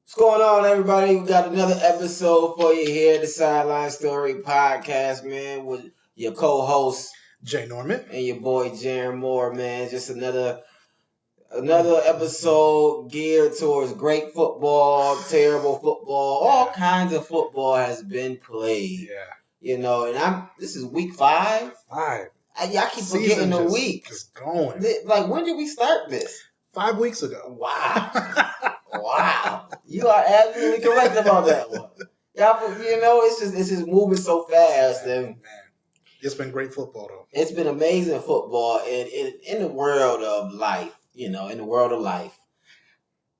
What's going on, everybody? We got another episode for you here at the Sideline Story Podcast, man, with your co-host Jay Norman and your boy Jaron Moore, man. Just another episode geared towards great football, terrible football, all kinds of football has been played. Yeah. You know, and this is week 5. I keep forgetting the week. Just going. Like, when did we start this? 5 weeks ago. Wow. Wow. You are absolutely correct about that one. You know, it's just moving so fast. Man. It's been great football, though. It's been amazing football. And in the world of life,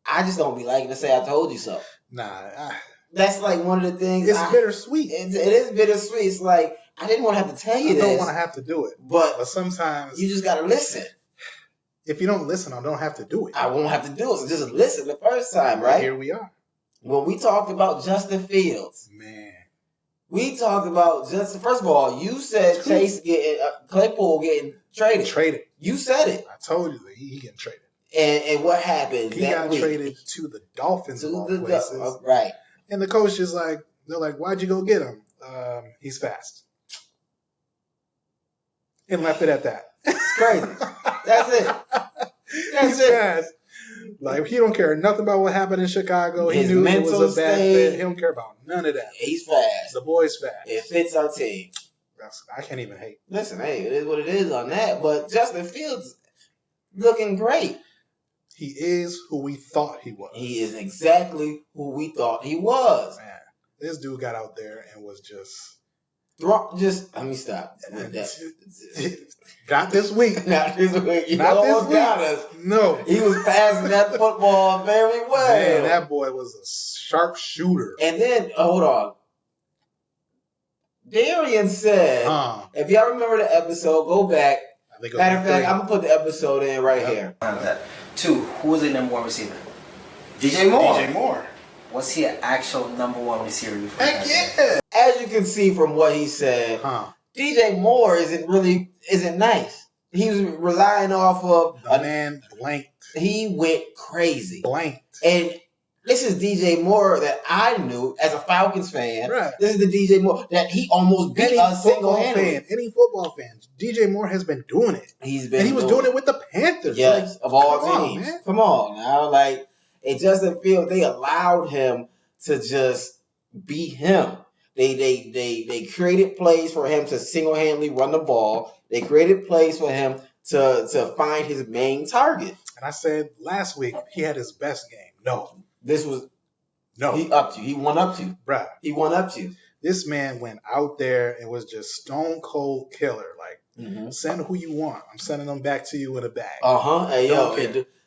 I just don't be liking to say I told you so. Nah. That's like one of the things. It's bittersweet. It is bittersweet. It's like, I didn't want to have to tell you this. I don't want to have to do it. But sometimes. You just got to listen. If you don't listen, I don't have to do it. I won't have to do it. So just listen the first time, right? Here we are. When we talked about Justin Fields. Man. We talked about Justin. First of all, you said Claypool getting traded. You said it. I told you that he getting traded. And what happened? He got traded to the Dolphins of all places. Right. And the coach is like, they're like, why'd you go get him? He's fast. And left it at that. It's crazy. That's it. He's fast. Like, he don't care nothing about what happened in Chicago. He knew it was a bad fit. He don't care about none of that. He's fast. The boy's fast. It fits our team. I can't even hate. Listen, hey, it is what it is on that. But Justin Fields looking great. He is who we thought he was. He is exactly who we thought he was. Man, this dude got out there and was just let me stop. Not this week. Not this week. You Not this week. Got us. No. He was passing that football very well. Man, that boy was a sharp shooter. And then, hold on. Darian said, if y'all remember the episode, go back. Matter of fact, I'm going to put the episode in right here. 2, who was the number 1 receiver? DJ Moore. Was he an actual number 1 receiver before? Heck yeah. As you can see from what he said, DJ Moore isn't nice. He was relying off of the man blanked. He went crazy. Blanked. And this is DJ Moore that I knew as a Falcons fan. Right. This is the DJ Moore that he almost beat us single-handedly. Any football fan, DJ Moore has been doing it. He was doing it with the Panthers. Yes, of all teams. Come on now. Like, it doesn't feel they allowed him to just be him. They created plays for him to single-handedly run the ball. They created plays for him to find his main target. And I said last week he had his best game. No. He upped you. He won up to you. Bruh. He won up to you. This man went out there and was just stone cold killer. Like, send who you want. I'm sending them back to you in a bag. Hey, yo.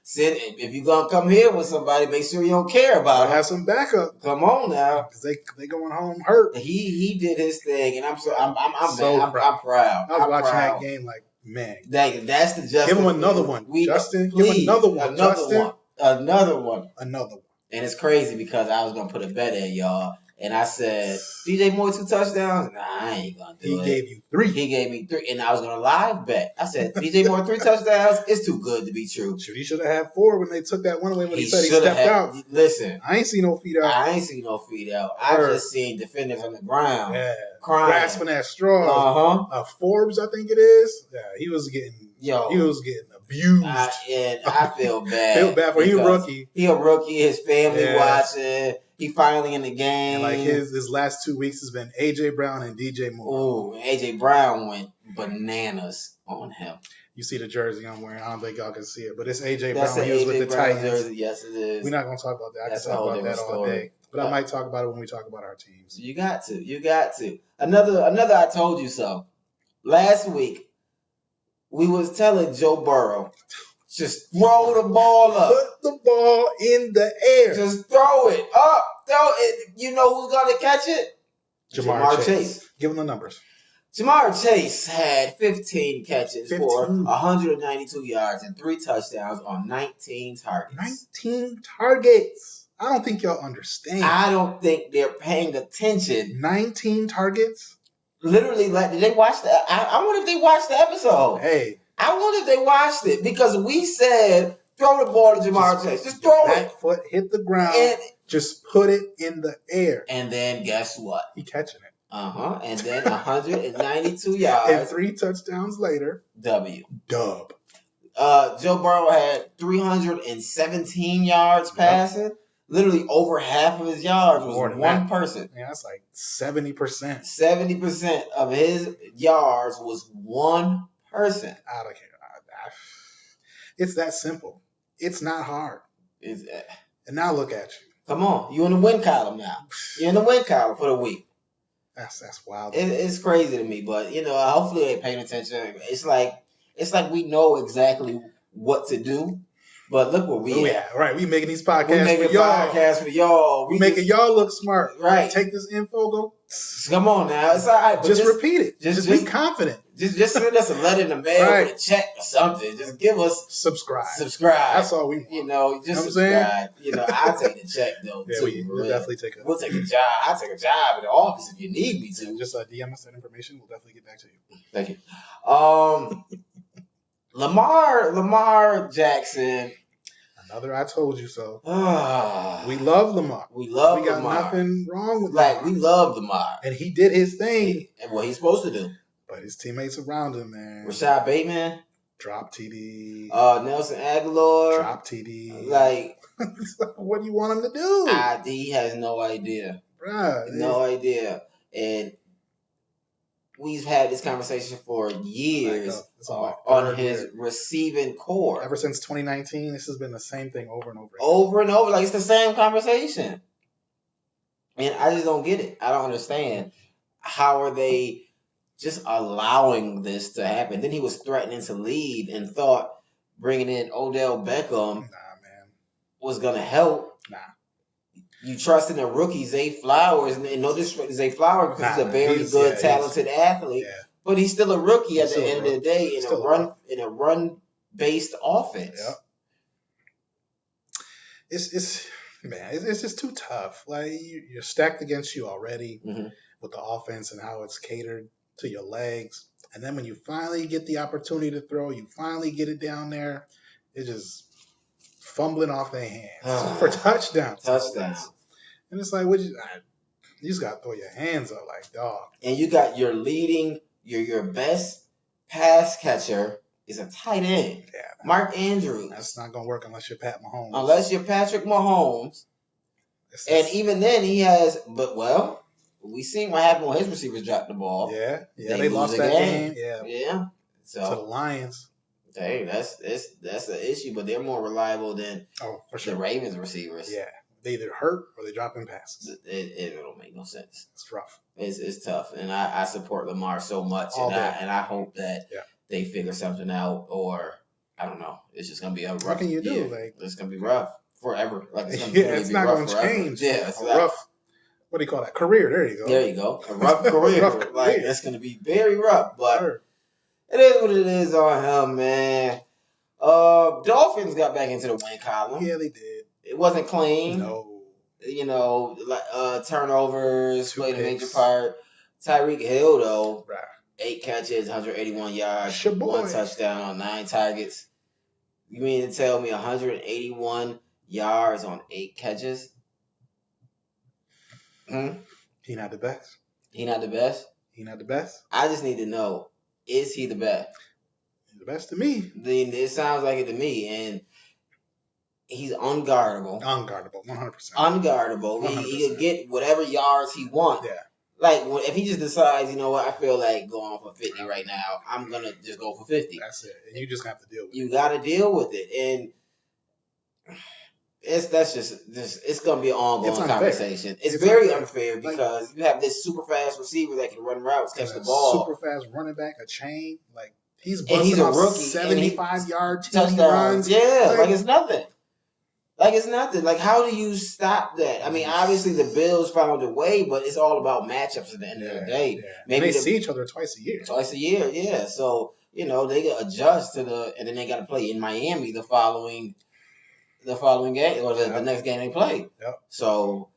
If you're going to come here with somebody, make sure you don't care about it. Have some backup. Come on now. Because they going home hurt. He did his thing, and I'm proud. I was watching that game like, man. That's the Justin. Give him another one. Justin, give him another one. Another one. And it's crazy because I was going to put a bet in, y'all. And I said, DJ Moore 2 touchdowns? Nah, I ain't going to do it. He gave you 3. He gave me 3. And I was going to live bet. I said, DJ Moore 3 touchdowns? It's too good to be true. He should have had 4 when they took that one away when he said he stepped out. Listen. I ain't seen no feet out. I just seen defenders on the ground. Yeah. Crying. Grasping that straw. Forbes, I think it is. Yeah, he was getting abused. I feel bad. Feel bad for he a rookie. He a rookie. His family watching. He finally in the game. And like his last 2 weeks has been AJ Brown and DJ Moore. Ooh, AJ Brown went bananas on him. You see the jersey I'm wearing. I don't think y'all can see it, but it's AJ Brown. He was with the Titans. Jersey. Yes, it is. We're not gonna talk about that. I can talk about that all day. But I might talk about it when we talk about our teams. You got to. Another I told you so. Last week, we was telling Joe Burrow, just throw the ball up. Put the ball in the air. Just throw it up. Throw it. You know who's going to catch it? Jamar Chase. Give him the numbers. Jamar Chase had 15 catches for 192 yards and 3 touchdowns on 19 targets. 19 targets. I don't think y'all understand. I don't think they're paying attention. 19 targets? Literally, did they watch that? I wonder if they watched the episode. Hey. I wonder if they watched it because we said Throw the ball to Jamar Chase. Just throw it. Back foot hit the ground. Just put it in the air. And then guess what? He catching it. And then 192 yards. And 3 touchdowns later. Dub. Joe Burrow had 317 yards passing. Literally over half of his yards was one person. Yeah, that's like 70%. 70% of his yards was one person. I don't care. It's that simple. It's not hard. And now look at you. Come on. You in the win column now. You're in the win column for the week. That's wild. It's crazy to me, but hopefully they're paying attention. It's like we know exactly what to do, but look where we at. Right, we making these podcasts for y'all. We making y'all look smart. Right. Take this info, go. Come on now, it's all right. Just repeat it. Just be confident. Just send us a letter in the mail with a check or something. Just give us subscribe. That's all we want. Just subscribe. I'll take the check though. Yeah, we'll definitely take it. We'll take a job. I'll take a job in the office if you need me to. Just DM us that information. We'll definitely get back to you. Thank you. Lamar Jackson. Another I told you so. We love Lamar. We got Lamar. Nothing wrong with Lamar. We love Lamar. And he did his thing. And what he's supposed to do. But his teammates around him, man. Rashad Bateman. Drop TD. Nelson Aguilar. Drop TD. What do you want him to do? He has no idea. Bruh. No idea. And we've had this conversation for years on his receiving core. Ever since 2019, this has been the same thing over and over again. Over and over. Like, it's the same conversation. And I just don't get it. I don't understand. How are they just allowing this to happen? Then he was threatening to leave and thought bringing in Odell Beckham was going to help. Nah. You trust in a rookie, Zay Flowers, and no disrespect to Zay Flowers because he's a very good, talented athlete. Yeah. But he's still a rookie at the end of the day in a run based offense. Yep. It's just too tough. Like you're stacked against you already with the offense and how it's catered to your legs. And then when you finally get the opportunity to throw, you finally get it down there, it's just fumbling off their hands for touchdowns. And it's like, you just got to throw your hands up like, dog. And you got your best pass catcher is a tight end. Yeah. Mark Andrews. That's not going to work unless you're Pat Mahomes. Unless you're Patrick Mahomes. And even then he has, we seen what happened when his receivers dropped the ball. Yeah. They lost that game. Yeah. So to the Lions. Hey, that's the issue, but they're more reliable than for sure. the Ravens receivers. Yeah. They either hurt or they drop in passes. It don't make no sense. It's rough. It's tough. And I support Lamar so much. And I hope that they figure something out, or I don't know. It's just gonna be a rough What can you do? Like, it's gonna be rough forever. Like it's gonna it's not gonna change. Yeah, it's rough. What do you call that? Career. There you go. There you go. A rough career. Like it's gonna be very rough. But it is what it is on him, man. Dolphins got back into the win column. Yeah, they did. It wasn't clean. No. Turnovers played a major part. Tyreek Hill, though, 8 catches, 181 yards, 1 touchdown on 9 targets. You mean to tell me 181 yards on 8 catches? He not the best. He not the best? He not the best. I just need to know, is he the best? He's the best to me. Then it sounds like it to me, and he's unguardable. 100%. Unguardable. He can get whatever yards he wants. Yeah. Like, if he just decides, you know what, I feel like going for 50 right now, I'm going to just go for 50. That's it. And you just have to deal with it. You got to deal with it. And it's going to be an ongoing conversation. It's very unfair because you have this super fast receiver that can run routes, catch the ball. Super fast running back, a chain. Like, he's a rookie. 75-yard TD runs. Yeah, like it's nothing. Like, how do you stop that? I mean, obviously the Bills found a way, but it's all about matchups at the end of the day. Yeah. Maybe they see each other twice a year. Yeah. So, they can adjust and then they got to play in Miami the following game, or the next game they play. Yep. So,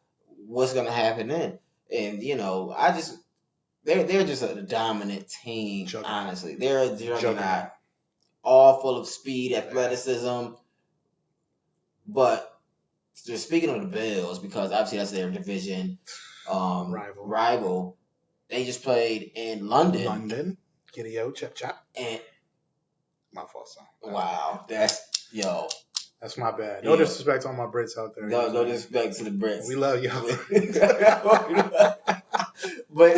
what's going to happen then? And, they're just a dominant team, honestly. They're a juggernaut. All full of speed, athleticism. But just speaking of the Bills, because obviously that's their division rival. They just played in London. Giddy-o, chop. And my fault, son. Wow, that's my bad. No disrespect to all my Brits out there. No disrespect to the Brits. We love y'all. But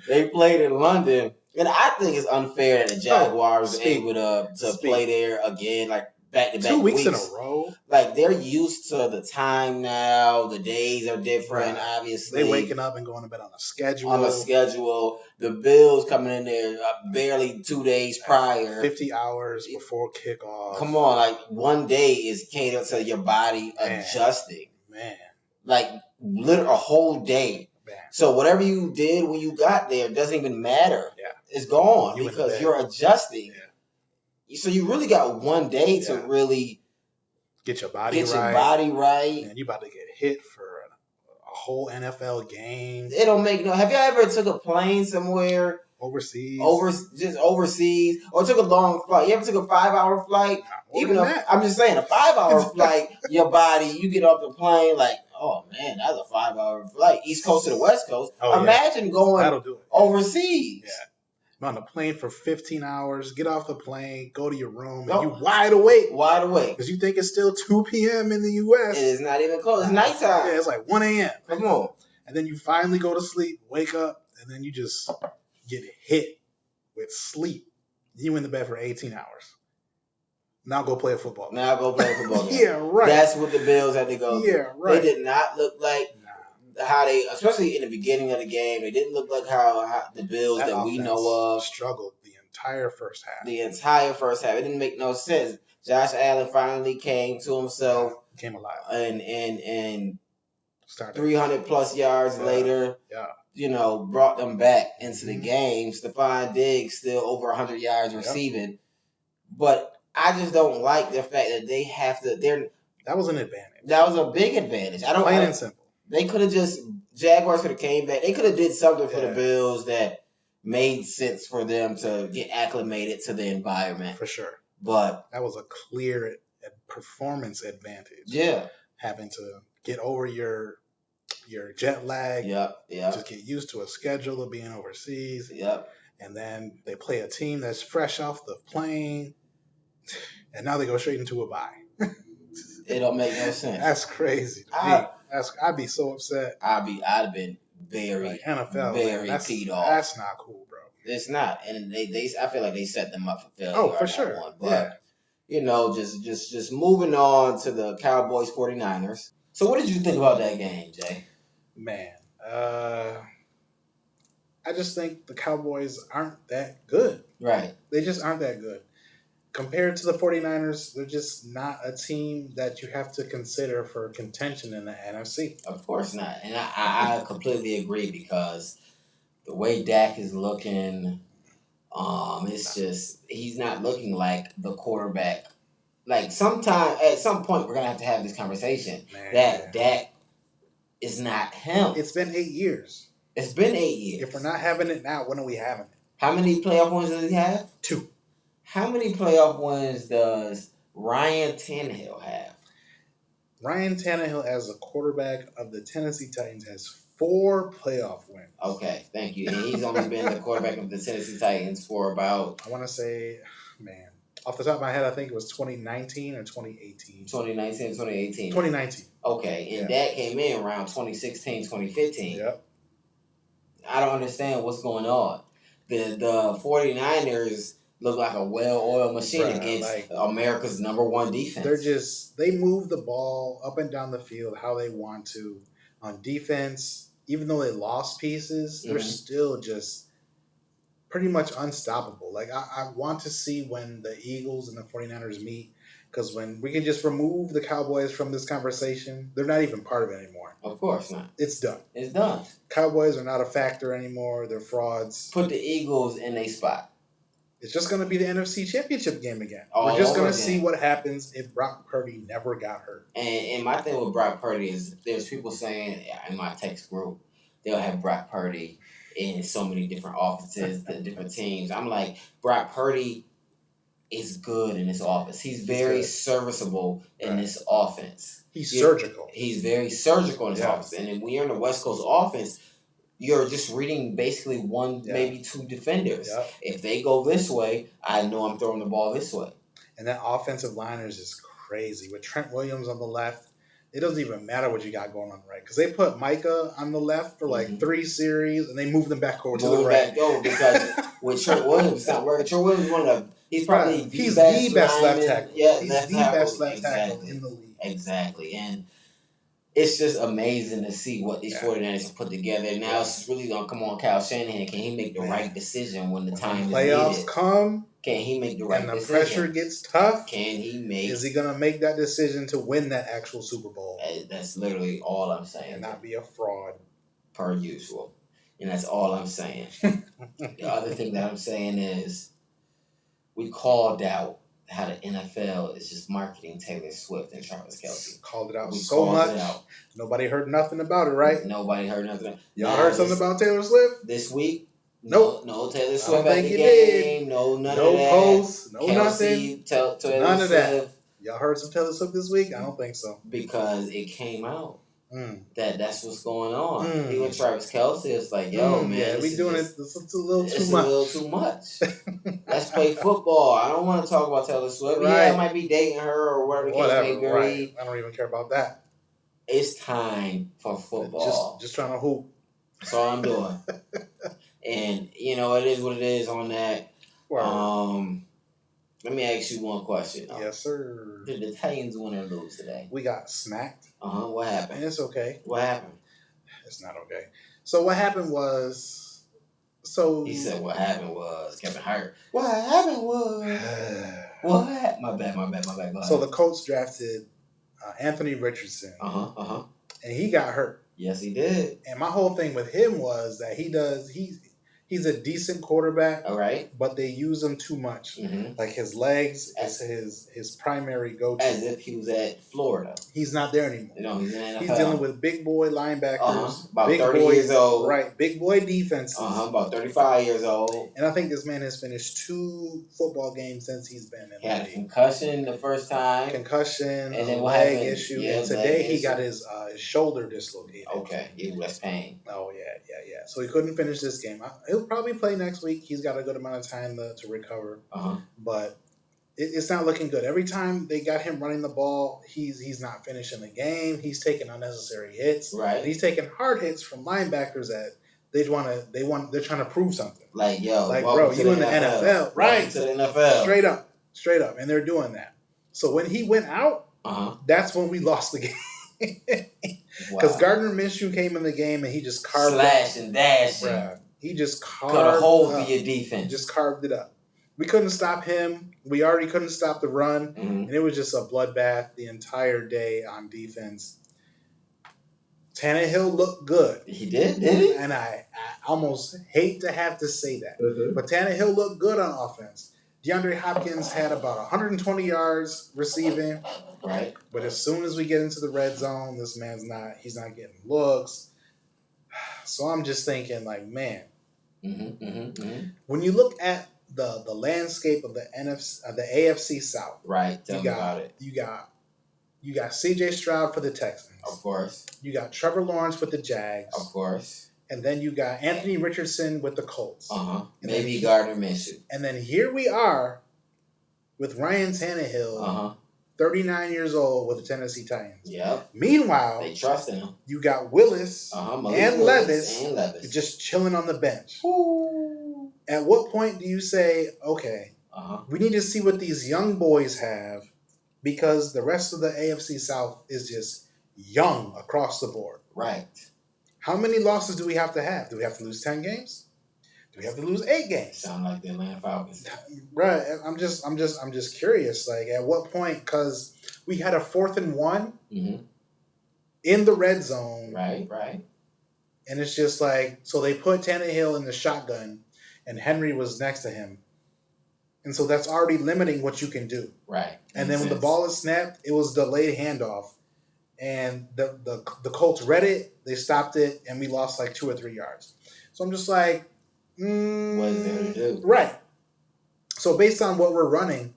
they played in London, and I think it's unfair that the Jaguars were able to play there again, like back-to-back 2 weeks in a row. Like, they're used to the time now. The days are different, obviously. They waking up and going to bed on a schedule. The Bills coming in there barely 2 days prior. 50 hours before kickoff. Come on, like, 1 day is catered to your body adjusting. Man. Like, literally a whole day. Man. So whatever you did when you got there doesn't even matter. Yeah. It's gone because you're adjusting. Yeah. So you really got 1 day to really get your body right. And you about to get hit for a whole NFL game. It don't make no. Have you ever took a plane somewhere overseas, or took a long flight? You ever took a 5-hour flight? Even though I'm just saying a 5-hour flight, your body, you get off the plane like, oh man, that's a 5-hour flight, East Coast to the West Coast. Imagine going overseas. Yeah. On a plane for 15 hours, get off the plane, go to your room, and you wide awake. Because you think it's still 2 p.m. in the U.S. It is not even close. It's nighttime. Yeah, it's like 1 a.m. Come on. And then you finally go to sleep, wake up, and then you just get hit with sleep. You in the bed for 18 hours. Now go play a football game. Yeah, right. That's what the Bills had to go through. Yeah, right. They did not look like how they, especially in the beginning of the game, they didn't look like how the Bills that we know of struggled the entire first half. It didn't make no sense. Josh Allen finally came to himself, came alive, and 300 plus yards later, brought them back into the game. Stephon Diggs still over 100 yards receiving, but I just don't like the fact that they have to. That was an advantage. That was a big advantage. Plain and simple. They could have Jaguars could have came back. They could have did something for the Bills that made sense for them to get acclimated to the environment. For sure. But that was a clear performance advantage. Yeah. Having to get over your jet lag. Yep. Just get used to a schedule of being overseas. Yep. And then they play a team that's fresh off the plane. And now they go straight into a bye. It don't make no sense. That's crazy. I'd be so upset. I'd have been very NFL, very peed off. That's not cool, bro. It's not, and I feel like they set them up for failure. Oh, for sure. But just moving on to the Cowboys 49ers. So, what did you think about that game, Jay? Man, I just think the Cowboys aren't that good. Right. They just aren't that good. Compared to the 49ers, they're just not a team that you have to consider for contention in the NFC. Of course not. And I completely agree because the way Dak is looking, it's just, he's not looking like the quarterback. Like, at some point, we're going to have this conversation that Dak is not him. It's been 8 years. It's been 8 years. If we're not having it now, when are we having it? How many playoff wins does he have? 2. How many playoff wins does Ryan Tannehill have? Ryan Tannehill, as a quarterback of the Tennessee Titans, has 4 playoff wins. Okay, thank you. And he's only been the quarterback of the Tennessee Titans for about... I want to say, man, off the top of my head, I think it was 2019 or 2018. 2019 or 2018? 2019. Okay, and that came in around 2016, 2015. Yep. I don't understand what's going on. The 49ers... look like a well-oiled machine against America's #1 defense. They move the ball up and down the field how they want to. On defense, even though they lost pieces, they're still just pretty much unstoppable. Like, I want to see when the Eagles and the 49ers meet, because when we can just remove the Cowboys from this conversation, they're not even part of it anymore. Of course not. It's done. It's done. Cowboys are not a factor anymore. They're frauds. Put the Eagles in a spot. It's just going to be the NFC Championship game again. We're just going to see what happens if Brock Purdy never got hurt. And my thing with Brock Purdy is there's people saying in my text group, they'll have Brock Purdy in so many different offenses, different teams. I'm like, Brock Purdy is good in this offense. He's very serviceable in this offense. He's surgical. He's very surgical in this offense. And then when you're in the West Coast offense, you're just reading basically one, maybe two defenders. Yep. If they go this way, I know I'm throwing the ball this way. And that offensive line is just crazy. With Trent Williams on the left, it doesn't even matter what you got going on the right. Because they put Micah on the left for like 3 series, and they moved them back over to the right. Because with Trent Williams, it's not working. Trent Williams is one of the, he's probably the best left tackle. Yeah, he's the best left tackle in the league. Exactly. And it's just amazing to see what these 49ers have put together. Now it's really going to come on Kyle Shanahan. Can he make the right decision when the time is needed? Playoffs come. Can he make the right decision? And the pressure gets tough. Can he make... Is he going to make that decision to win that actual Super Bowl? That's literally all I'm saying. And not be a fraud. Per usual. And that's all I'm saying. The other thing that I'm saying is we called out how the NFL is just marketing Taylor Swift and Travis Kelce. Called it out so much. Nobody heard nothing about it, right? Nobody heard nothing. Y'all heard something about Taylor Swift? This week? Nope. No Taylor Swift at the game. No, none of that. No posts. No Kelsey, nothing. None of that. Y'all heard some Taylor Swift this week? I don't think so. Because it came out. That's what's going on. Even Travis Kelce is like, yo, man. Yeah, we doing it. It's a little too it's much. A little too much. Let's play football. I don't want to talk about Taylor Swift. Right. Yeah, I might be dating her or whatever the case may be. Right. I don't even care about that. It's time for football. Just trying to hoop. That's all I'm doing. And, you know, it is what it is on that. Let me ask you one question. Yes, sir. Did the Titans win or lose today? We got smacked. What happened? And it's okay. What happened? It's not okay. So what happened was... He said what happened was Kevin Hart. What happened was... What? My bad. Go ahead. So the Colts drafted Anthony Richardson. And he got hurt. Yes, he did. And my whole thing with him was that he's a decent quarterback. All right. But they use him too much. Like his legs is his primary go-to. As if he was at Florida. He's not there anymore. You know, he's in the NFL. He's dealing with big boy linebackers. About big 30 boys, years old. Right. Big boy defenses. About 35 years old. And I think this man has finished 2 football games since he's been in the league. He had a concussion the first time. And then a what leg happened? issue. Yeah, and today he got his shoulder dislocated. Okay. That's pain. Oh, yeah. So he couldn't finish this game. He'll probably play next week. He's got a good amount of time to recover. But it's not looking good. Every time they got him running the ball, he's not finishing the game. He's taking unnecessary hits. Right. And he's taking hard hits from linebackers that they're trying to prove something. Like, yo, bro, you in the NFL. Right. To the NFL. Straight up. And they're doing that. So when he went out, that's when we lost the game. Because Gardner Minshew came in the game and he just carved and dashing. Bruh. He just carved cut a hole for your defense. Just carved it up. We couldn't stop him. We already couldn't stop the run. And it was just a bloodbath the entire day on defense. Tannehill looked good. He did he? And I almost hate to have to say that. But Tannehill looked good on offense. DeAndre Hopkins had about 120 yards receiving. Right. But as soon as we get into the red zone, this man's he's not getting looks. So I'm just thinking, like, man, when you look at the landscape of the AFC South, right? Tell me about it. You got C.J. Stroud for the Texans, of course. You got Trevor Lawrence with the Jags, of course. And then you got Anthony Richardson with the Colts. Maybe Gardner Minshew. And then here we are with Ryan Tannehill, 39 years old with the Tennessee Titans. Yep. Meanwhile, they trust him. You got Willis and Levis just chilling on the bench. Ooh. At what point do you say, okay, we need to see what these young boys have, because the rest of the AFC South is just young across the board. Right. How many losses do we have to have? Do we have to lose 10 games? Do we have to lose 8 games? Sound like the Atlanta Falcons. Right. I'm just curious. Like, at what point? Because we had a 4th and 1 in the red zone. Right. And it's just like, so they put Tannehill in the shotgun, and Henry was next to him, and so that's already limiting what you can do. Right. And then when the ball is snapped, it was delayed handoff. And the Colts read it, they stopped it, and we lost like 2 or 3 yards. So I'm just like, what is there to do? Right. So based on what we're running,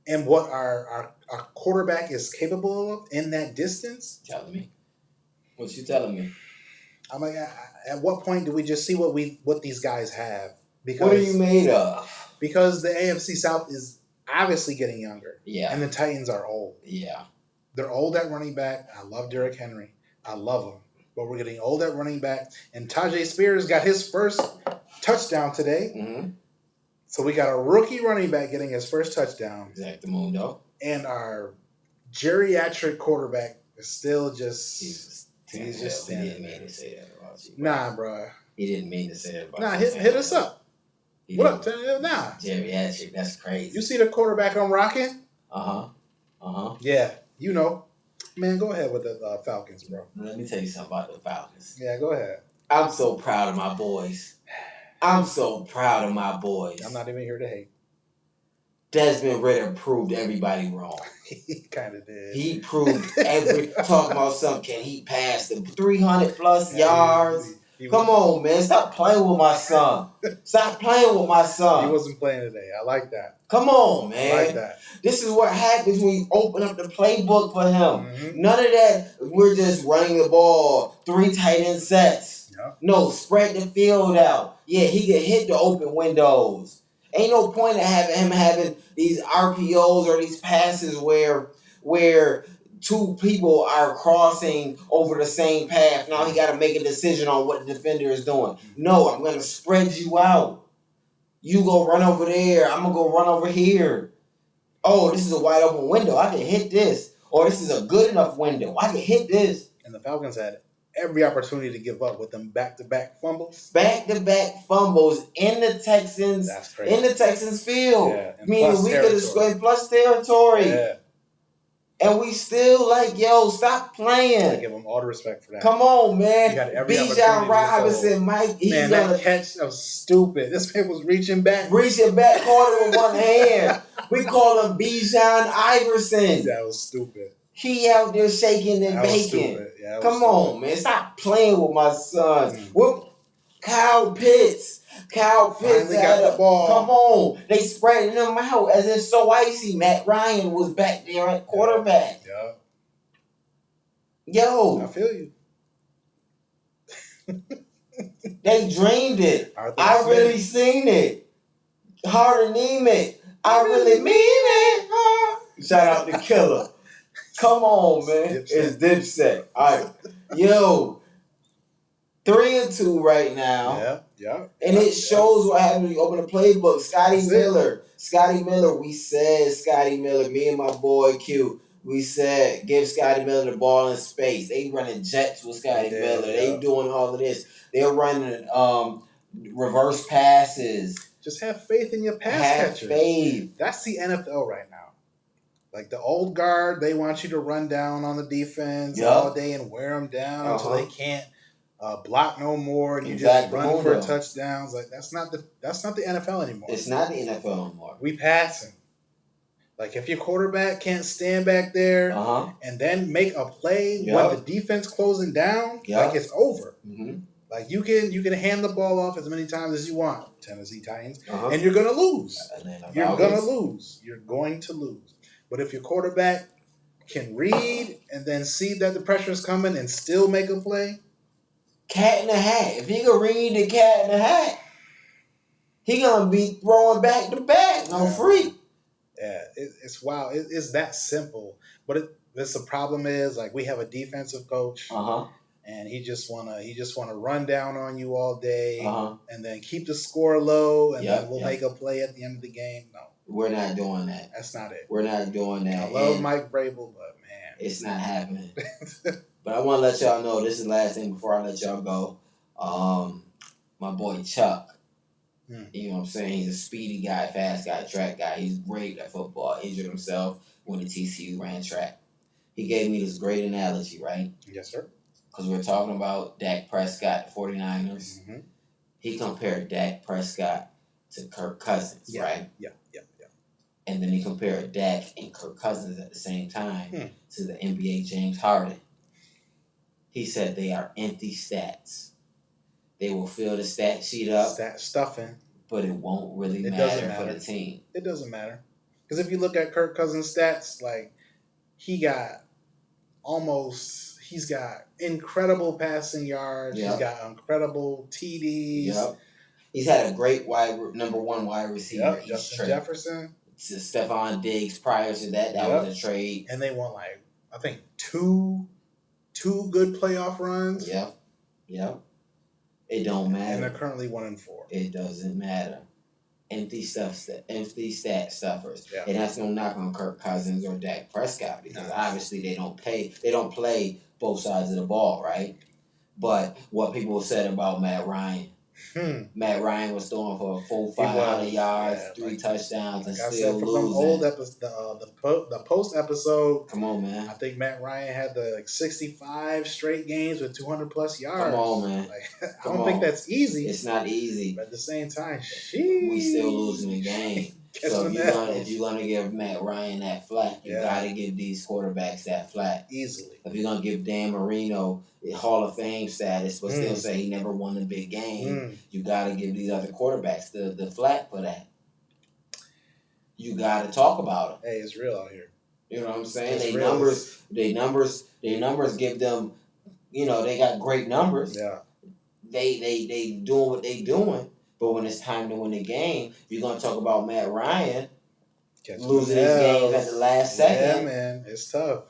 and what our quarterback is capable of in that distance. Telling me. What you telling me? I'm like, at what point do we just see what these guys have? Because what are you made of? Because the AFC South is obviously getting younger. Yeah. And the Titans are old. Yeah. They're old at running back. I love Derrick Henry. I love him. But we're getting old at running back. And Tajay Spears got his first touchdown today. Mm-hmm. So we got a rookie running back getting his first touchdown. Exactamundo. And our geriatric quarterback is still just... He's just standing there. He didn't mean to say that about you. Nah, bro. He didn't mean to say that about you. Nah, hit us up. What up? Nah. Geriatric, that's crazy. You see the quarterback I'm rocking? Uh-huh. Uh-huh. Yeah, you know. Man, go ahead with the Falcons, bro. Let me tell you something about the Falcons. Yeah, go ahead. I'm so proud of my boys. I'm so proud of my boys. I'm not even here to hate. Desmond Ridder proved everybody wrong. He kind of did. He proved talking about something. Can he pass the 300+ yards? Come on, man. Stop playing with my son. Stop playing with my son. He wasn't playing today. I like that. Come on, man. I like that. This is what happens when you open up the playbook for him. Mm-hmm. None of that, we're just running the ball, 3 tight end sets. Yep. No, spread the field out. Yeah, he can hit the open windows. Ain't no point in having these RPOs or these passes where 2 people are crossing over the same path. Now he got to make a decision on what the defender is doing. No, I'm going to spread you out. You go run over there. I'm going to go run over here. Oh, this is a wide open window. I can hit this. Or this is a good enough window. I can hit this. And the Falcons had every opportunity to give up with them back-to-back fumbles. Back-to-back fumbles in the Texans. That's crazy. In the Texans field. Yeah, meaning we could have scored plus territory. Yeah. And we still stop playing. I give them all the respect for that. Come on, man. Bijan Robinson, Mike. Man, that catch was stupid. This man was reaching back. Caught it with one hand. We call him Bijan Iverson. That was stupid. He out there shaking and baking. Yeah, Come on, man. Stop playing with my son. Kyle Pitts finally got the ball. Come on. They spreading them out as it's so icy. Matt Ryan was back there at quarterback. Yeah. Yo. I feel you. They dreamed it. I really seen it. Harden it. I really mean it. Shout out to Killer. Come on, man. It's Dipset. All right. Yo. 3-2 right now. Yeah. And it shows what happens when you open the playbook. Scotty Miller. We said Scotty Miller. Me and my boy Q. We said give Scotty Miller the ball in space. They running jets with Scotty Miller. They doing all of this. They're running reverse passes. Just have faith in your pass catcher. Faith. That's the NFL right now. Like the old guard, they want you to run down on the defense all day and wear them down until they can't block no more, and you just run for touchdowns. Like that's not the NFL anymore. It's not the NFL anymore. We passing. Like if your quarterback can't stand back there and then make a play when the defense closing down, like it's over. Mm-hmm. Like you can hand the ball off as many times as you want, Tennessee Titans, and you're gonna lose. You're going to lose. But if your quarterback can read and then see that the pressure is coming and still make a play, cat in the hat. If he can read the cat in the hat, he gonna be throwing back to back. No free. Yeah, it's wild. It's that simple. But the problem is like we have a defensive coach, and he just wanna run down on you all day, and then keep the score low, and then we'll make a play at the end of the game. No, we're not doing that. That's not it. We're not doing that. I love Mike Vrabel, but man, it's not happening. But I want to let y'all know, this is the last thing before I let y'all go. My boy Chuck, you know what I'm saying? He's a speedy guy, fast guy, track guy. He's great at football. Injured himself when the TCU ran track. He gave me this great analogy, right? Yes, sir. Because we're talking about Dak Prescott, the 49ers. Mm-hmm. He compared Dak Prescott to Kirk Cousins, right? Yeah. And then he compared Dak and Kirk Cousins at the same time to the NBA James Harden. He said they are empty stats. They will fill the stat sheet up. Stat stuffing. But it won't really matter for the team. It doesn't matter. Because if you look at Kirk Cousins' stats, like he's got incredible passing yards. Yep. He's got incredible TDs. Yep. He's had a great number one wide receiver. Yep. Justin Jefferson. Stephon Diggs prior to that was a trade. And they won like, I think, two good playoff runs. Yep. It don't matter. And they're currently 1-4. It doesn't matter. Empty stat stuffers. Yeah. And that's no knock on Kirk Cousins or Dak Prescott because obviously they don't play both sides of the ball, right? But what people said about Matt Ryan. Matt Ryan was throwing for 400-500 yards, 3 touchdowns, and still losing. Old the post episode. Come on, man. I think Matt Ryan had the 65 straight games with 200+ yards. Come on, man. I don't think that's easy. It's not easy. But at the same time, we still losing the game. So if you're gonna give Matt Ryan that flack, you gotta give these quarterbacks that flack. Easily. If you're gonna give Dan Marino Hall of Fame status, but still say he never won a big game, you gotta give these other quarterbacks the flack for that. You gotta talk about it. Hey, it's real out here. You know what I'm saying? They numbers give them, they got great numbers. Yeah. They doing what they doing. But when it's time to win the game, you're going to talk about Matt Ryan losing his games at the last second. Yeah, man. It's tough.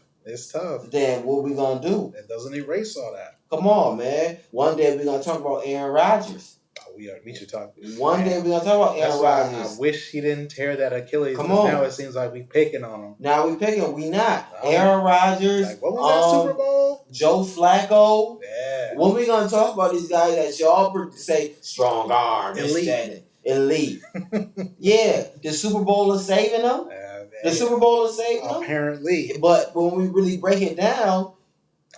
Then what we going to do? It doesn't erase all that. Come on, man. One day we're going to talk about Aaron Rodgers. We should talk. One day we're going to talk about Aaron Rodgers. I wish he didn't tear that Achilles. Come on. Now it seems like we picking on him. Now we picking. We not. Aaron Rodgers. Like, what was that Super Bowl? Joe Flacco. Yeah. When we going to talk about these guys that y'all say strong arm. Elite. Yeah. The Super Bowl is saving them. The Super Bowl is saving them. Apparently. But when we really break it down,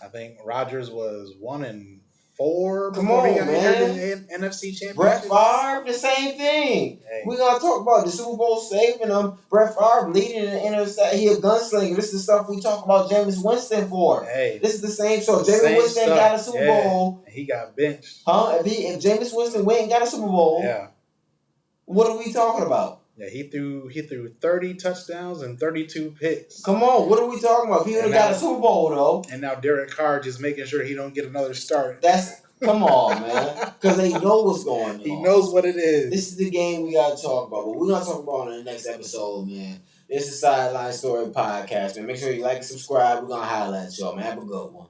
I think Rodgers was 1-4 before he got injured in NFC Championship. Brett Favre, the same thing. Hey. We're going to talk about the Super Bowl saving them. Brett Favre leading the interception. He a gunslinger. This is the stuff we talk about Jameis Winston for. Hey. This is the same stuff. Jameis Winston got a Super Bowl. He got benched. If Jameis Winston went and got a Super Bowl, what are we talking about? Yeah, he threw 30 touchdowns and 32 picks. Come on, what are we talking about? He would have got a Super Bowl though. And now Derek Carr just making sure he don't get another start. Come on, man, because they know what's going on. He knows what it is. This is the game we got to talk about. But we're gonna talk about it in the next episode, man. This is Sideline Story Podcast, man. Make sure you like and subscribe. We're gonna highlight y'all, man. Have a good one.